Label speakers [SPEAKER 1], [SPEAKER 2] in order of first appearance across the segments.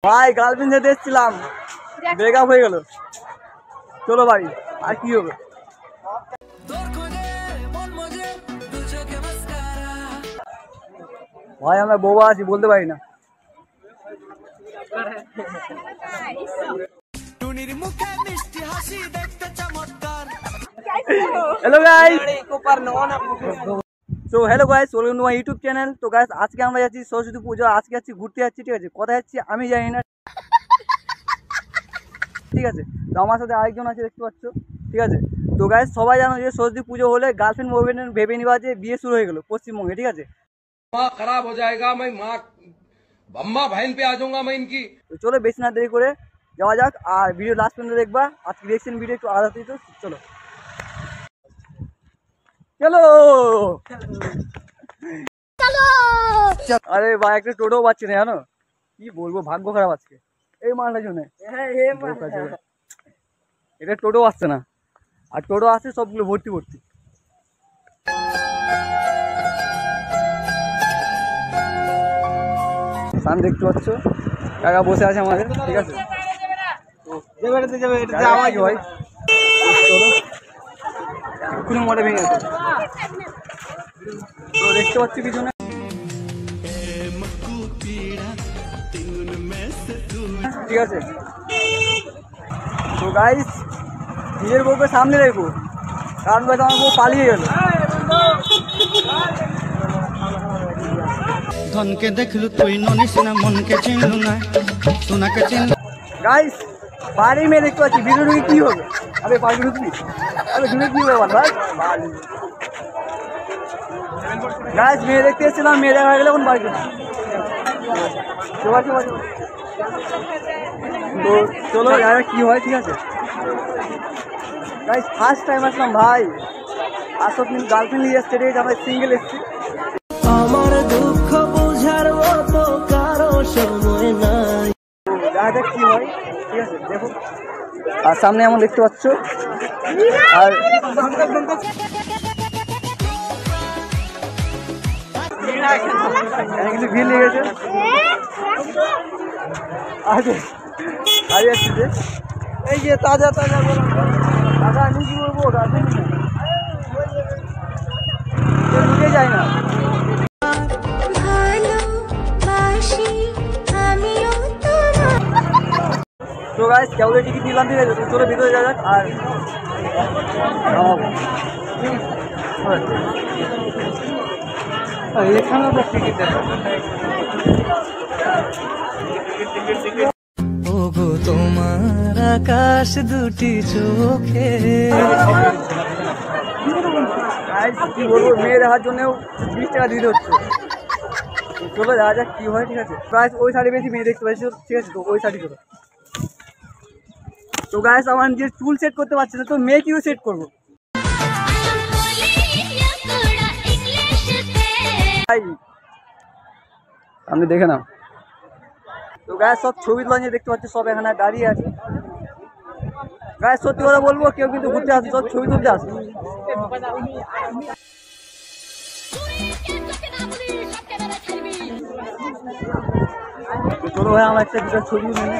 [SPEAKER 1] ভাই গার্লফ্রেন্ড যেতে এসেছিলাম, ব্রেকআপ হয়ে গেল। চলো বাড়ি, আর কি হবে। ভাই আমরা বোবা আছি, বলতে পারি না। হ্যালো গাইস, তো hello guys, welcome to my YouTube channel. তো গাইস আজকে আমরা যাচ্ছি সরস্বতী পুজো, আজকে যাচ্ছি ঘুরতে যাচ্ছি, ঠিক আছে। কোথায় যাচ্ছি আমি জানি না, ঠিক আছে। তো আমার সাথে আরেকজন আছে, দেখতে পাচ্ছ, ঠিক আছে। তো গাইস সবাই জানো যে সরস্বতী পুজো হলে গার্লফ্রেন্ড বয়ফ্রেন্ড ভেবে নিবা যে বিয়ে শুরু হয়ে গেল পশ্চিমবঙ্গে, ঠিক আছে।
[SPEAKER 2] खराब हो जाएगा, मैं माँ अम्मा बहन पे आ जाऊंगा मैं इनकी।
[SPEAKER 1] তো চলো বেশি না দেরি করে যাওয়া যাক, আর ভিডিও লাস্ট পর্যন্ত দেখবা। আজকে রিয়েকশন ভিডিও একটু আলাদা, তো চলো চলো আরে ভাই একটা টোটো পাচ্ছি না, জানো কি বলবো, ভাগ্য খারাপ আজকে এই মালটার জন্য। এটা টোটো আসছে না, আর টোটো আসছে সবগুলো ভর্তি ভর্তি। সামনে দেখতে পাচ্ছ কাকা বসে আছে আমাদের, ঠিক আছে। আওয়াজ হয়, চলো কোনো মোটে ভেঙে গেছে। তো দেখতে পাচ্ছি পিছনে, ঠিক আছে। তো গাইস নিজের বউকে সামনে রেখো, কারণ হয়তো আমার বউ পালিয়ে গেল।
[SPEAKER 3] ধনকে দেখলু তুই ননিস না, মনকে চিনলু না, সোনাকে চিনলু।
[SPEAKER 1] গাইস বাড়ি মেয়ে দেখতে পাচ্ছি, ভিডিও ঢুকে কি হবে? আরে বাড়ি ঢুকবি, আরে ঢুকে কি হবে ভাই? গাইস মেয়ে দেখতে এসেছিলাম, মেয়ে দেখা হয়ে গেলে এখন বাড়ি ঢুকছি। তো চলো দেখা কি হয়, ঠিক আছে। গাইস ফার্স্ট টাইম আসলাম ভাই, আসো কিন্তু গার্লফ্রেন্ড নিয়ে এসছে, ঠিক আছে। আমরা সিঙ্গেল এসছি।
[SPEAKER 3] আমার দুঃখ বুঝার মতো কারো সময় নাই।
[SPEAKER 1] দেখা যাক কি হয়, ঠিক আছে। দেখো আর সামনে এমন দেখতে পাচ্ছ, আর কিন্তু ভিড় লেগে গেছে। আসছি যে এই যে তাজা তাজা দাদা, আমি কি বলবো, ঢুকে যায় না। তো গাইস কেবলের টিকিট নিলাম, ঠিক আছে। চলো ভিতরে যাওয়া যাক। আর এখানেও তো টিকিট
[SPEAKER 3] ওগো তোমার আকাশ দুটি চোখে।
[SPEAKER 1] কি বলবো, মেয়ে দেখার জন্যও 20 টাকা দিতে হচ্ছে। চলো যাওয়া যাক কি হয়, ঠিক আছে। প্রায় ওই সাইডে বেশি মেয়ে দেখতে পাচ্ছি, ঠিক আছে। তো ওই সাইডে চলো। তো গাইস আমার যে চুল সেট করতে পারছি না, তো মেয়ে কিউ সেট করবো আপনি দেখে নাও। তো গাইস সব ছবি তোলা নিয়ে দেখতে পাচ্ছি, সব এখানে দাঁড়িয়ে আছে। গাইস সত্যি কথা বলবো, কেউ কিন্তু ঘুরতে আসে, সব ছবি তুলতে আসে। চলো ভাই আমার একটা দুটো ছবি নিয়ে,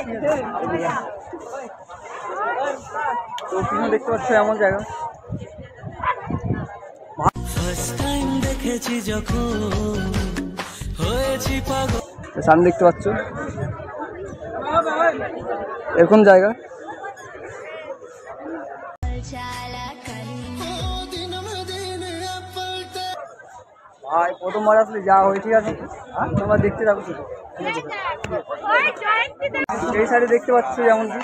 [SPEAKER 1] তো পিছনে দেখতে পাচ্ছ এমন জায়গা।
[SPEAKER 3] দেখেছি যখন হয়েছি পাগল।
[SPEAKER 1] সামনে দেখতে পাচ্ছ এরকম জায়গা। ভাই প্রথমবার আসলে যা হয়, ঠিক আছে। তোমরা দেখতে থাকো শুধু। এই সাইডে দেখতে পাচ্ছ যেমন কি।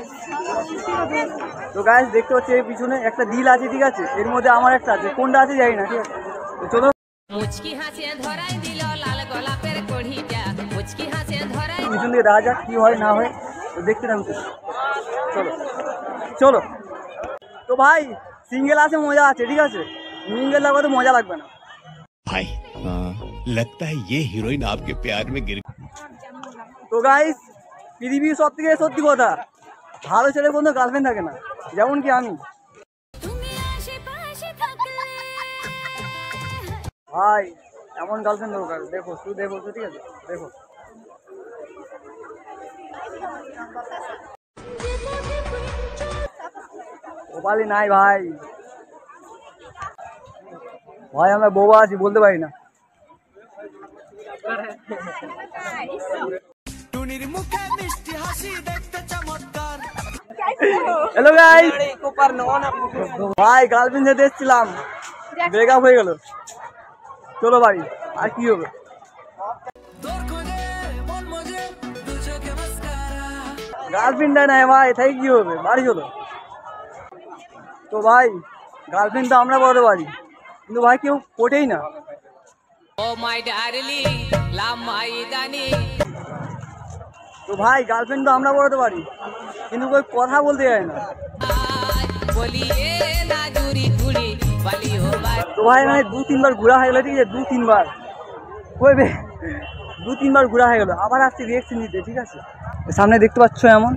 [SPEAKER 1] তো গাইস দেখতে পাচ্ছি এই পিছনে একটা দিল আছে, ঠিক আছে। এর মধ্যে আমার একটা আছে, কোনটা আছে জানি না, ঠিক আছে। তো চলো পিছন দিকে দেখা যাক কি হয় না হয়, তো দেখতে থাকো। চলো চলো। তো ভাই সিঙ্গেল আছে মজা আছে, ঠিক আছে। মিঙ্গেল লাগবে তো মজা লাগবে না
[SPEAKER 4] भाई। लगता है ये हीरोइन आपके प्यार में गिर।
[SPEAKER 1] তো গাইস পৃথিবীর সব থেকে সত্যি কথা, ভালো ছেলে কোনো গার্লফ্রেন্ড থাকে না, যেমন কি আমি। ভাই এমন গার্লফ্রেন্ড দরকার, দেখো শুধু দেখো তো, ঠিক আছে। দেখো ওপালি নাই ভাই, ভাই আমরা বোবা আছি, বলতে পারি না। হ্যালো গাইস, ভাই গার্লফ্রেন্ড যেতে এসেছিলাম, ব্রেকআপ হয়ে গেল। চলো বাড়ি, আর কি হবে। গার্লফ্রেন্ড নাই ভাই, তাই কি হবে, বাড়ি চলো। তো ভাই গার্লফ্রেন্ড তো আমরা বলতে পারি, কিন্তু ভাই কেউ পটেই না। তো ভাই গার্লফ্রেন্ড তো আমরা বলতে পারি, কিন্তু কেউ কথা বলতে যায় না। তো ভাই মানে 2-3 বার ঘোরা হয়ে গেলো, ঠিক আছে, 2-3 বার কইবে, 2-3 বার ঘোরা হয়ে গেলো, আবার আসছে রিয়েকশন দিতে, ঠিক আছে। সামনে দেখতে পাচ্ছ এমন।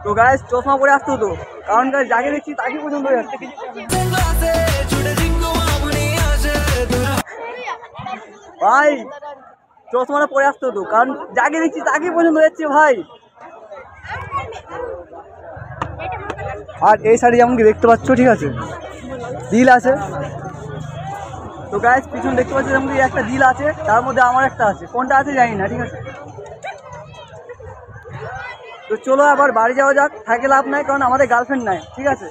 [SPEAKER 1] তো গাইস চশমা পরে আসতো তো, কারণ গাইস যাকে দেখছি তাকে পছন্দ হয়ে যাচ্ছে। ভাই চশমাটা পরে আসতো তো, কারণ যাকে দেখছি তাকে পছন্দ হয়ে যাচ্ছে ভাই। আর এই শাড়ি যেমন কি দেখতে পাচ্ছ, ঠিক আছে, দিল আছে। তো গাইস পিছনে দেখতে পাচ্ছ যেমন কি একটা দিল আছে, তার মধ্যে আমার একটা আছে, কোনটা আছে জানি না, ঠিক আছে। তো চলো আবার বাড়ি যাওয়া যাক, থাকে লাভ নাই, কারণ আমাদের গার্লফ্রেন্ড নাই, ঠিক আছে।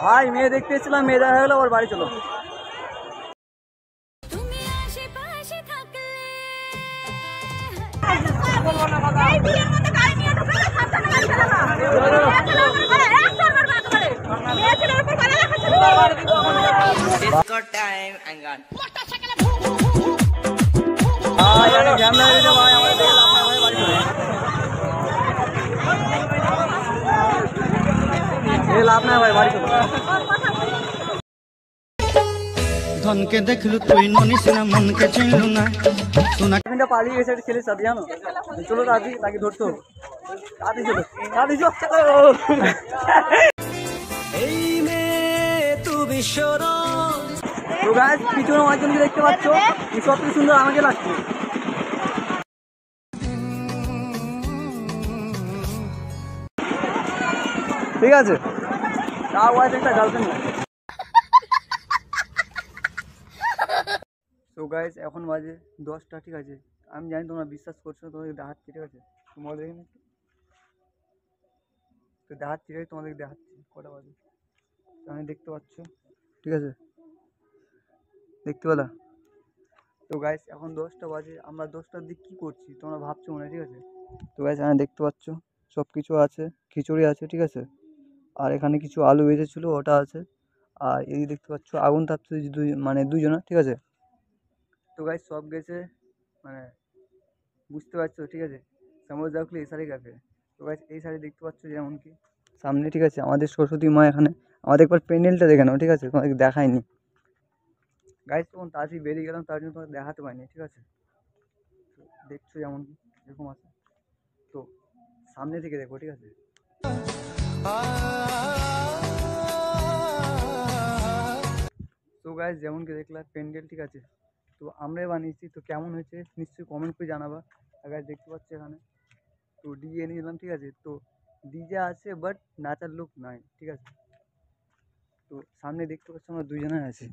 [SPEAKER 1] ভাই মেয়ে দেখতে এসেছিলাম, মেয়ে দেখা হয়ে গেলো, আবার বাড়ি চলো।
[SPEAKER 3] ধনকে দেখলু তুই ননিস না মনকে চিনলু না সোনা
[SPEAKER 1] পালিয়ে গেছে একটা ছেলের সাথে, জানো। চলো দাদি, তাকে ধরতে হবে, দাদি চলো, দাদি চলো। তো গাইস পিছনে অনেকজনকে দেখতে পাচ্ছ, এই সব থেকে সুন্দর আমাকে লাগছে। ঠিক আছে, তাও আছে একটা গার্লফ্রেন্ড। তো গাইস এখন বাজে 10টা, ঠিক আছে। আমি জানি তোমরা বিশ্বাস করছো, তোমাদের দেখাচ্ছি, ঠিক আছে। তোমাদের দেখে তো দেখাচ্ছি, তোমাদেরকে দেখাচ্ছি কটা বাজে, আমি দেখতে পাচ্ছ, ঠিক আছে, দেখতে পেলা। তো গাইস এখন 10টা বাজে, আমরা 10টার দিক কী করছি তোমরা ভাবছো মনে, ঠিক আছে। তো গাইস এখানে দেখতে পাচ্ছ সব কিছু আছে, খিচুড়ি আছে, ঠিক আছে, আর এখানে কিছু আলু ভেজেছিলো ওটা আছে, আর এদিকে দেখতে পাচ্ছ আগুন তাপছে মানে দুজনা, ঠিক আছে। তো গাইস সব গেছে মানে বুঝতে পারছো, ঠিক আছে, সময় দেখলে এই শাড়ি ক্যাফে। তো গাইস এই শাড়ি দেখতে পাচ্ছ যেমন কি সামনে, ঠিক আছে, আমাদের সরস্বতী মা এখানে। আমাদের একবার প্যান্ডেলটা দেখে নাও, ঠিক আছে, তোমাদেরকে দেখায়নি গাইস, তখন তাড়াতাড়ি বেরিয়ে গেলাম, তার জন্য তোমাকে দেখাতে পারিনি, ঠিক আছে। দেখছো যেমন কি এরকম আছে, তো সামনে থেকে দেখো, ঠিক আছে। তো গাইস যেমন কি দেখলাম প্যান্ডেল, ঠিক আছে, তো আমরাই বানিয়েছি, তো কেমন হয়েছে নিশ্চয়ই কমেন্ট করে জানাবা। আর গাইস দেখতে পাচ্ছ এখানে তো ডিজে নিয়ে নিলাম, ঠিক আছে। তো ডিজে আছে বাট নাচার লোক নাই, ঠিক আছে। তো সামনে দেখতে পাচ্ছ আমরা দুজনে আছি।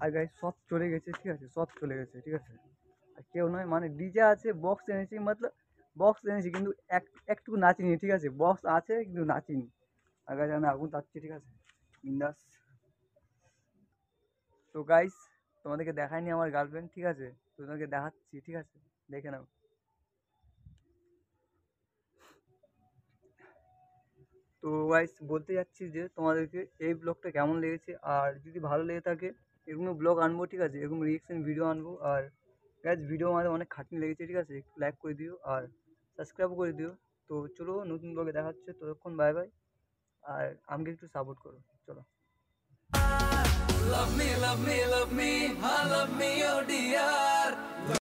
[SPEAKER 1] আর গাইস সব চলে গেছে, ঠিক আছে, সব চলে গেছে, ঠিক আছে। আর কেউ নয়, মানে ডিজে আছে, বক্স এনেছি, মতলব বক্স এনেছি কিন্তু একটু নাচিনি, ঠিক আছে। বক্স আছে কিন্তু নাচিনি। আর গাইস আমি আগুন তাচ্ছি, ঠিক আছে, বিন্দাস। তো গাইস তোমাদেরকে দেখায়নি আমার গার্লফ্রেন্ড, ঠিক আছে, তো তোমাদেরকে দেখাচ্ছি, ঠিক আছে, দেখে নাও। তো গাইস বলতে যাচ্ছি যে তোমাদেরকে এই ব্লগটা কেমন লেগেছে, আর যদি ভালো লেগে থাকে এরকম ব্লগ আনবো, ঠিক আছে, এরকম রিয়েকশন ভিডিও আনবো। আর গাইস ভিডিও আমাদের অনেক খাটনি লেগেছে, ঠিক আছে, একটু লাইক করে দিও আর সাবস্ক্রাইব করে দিও। তো চলো নতুন ব্লগে দেখা হচ্ছে, ততক্ষণ বাই বাই, আর আমাকে একটু সাপোর্ট করো, চলো।
[SPEAKER 5] Love me, love me, love me, love me, oh dear.